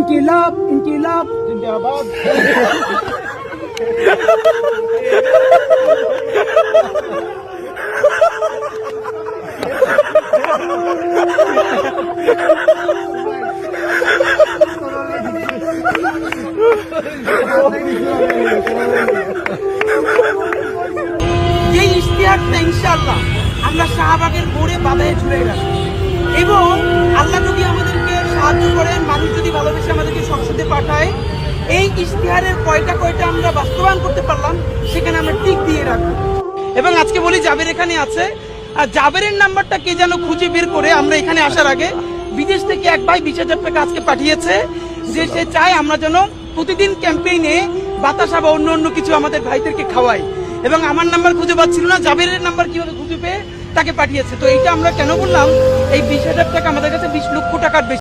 ইনকিলাব ইনকিলাব জিন্দাবাদ। যে ইশতেহারটা ইনশাআল্লাহ আমরা শাহবাগের মোড়ে বাধায় ঝুলে রাখবো, এবং আল্লাহ যদি আমাদেরকে সাহায্য করেন, মানুষ যদি ভালোবেসে আমাদেরকে সংসদে পাঠায়, এই ইশতেহারের কয়টা আমরা বাস্তবায়ন করতে পারলাম সেখানে আমরা টিক দিয়ে রাখবো। এবং আজকে বলি জাবের এখানে আছে, আর জাবেরের নাম্বারটা কে যেন খুঁজে বের করে আমরা এখানে আসার আগে বিদেশ থেকে এক ভাই 20,000 টাকা আজকে পাঠিয়েছে, যে সে চায় আমরা যেন প্রতিদিন ক্যাম্পেইনে বাতাসা বা অন্য কিছু আমাদের ভাইদেরকে খাওয়াই। এবং আমার নাম্বার খুঁজে পাচ্ছিল না, জাবেরের নাম্বার কিভাবে খুঁজে পেয়ে তাকে পাঠিয়েছে। তো এইটা আমরা কেন বললাম, এই 20,000 টাকা আমাদের কাছে 20 লক্ষ টাকার বেশি।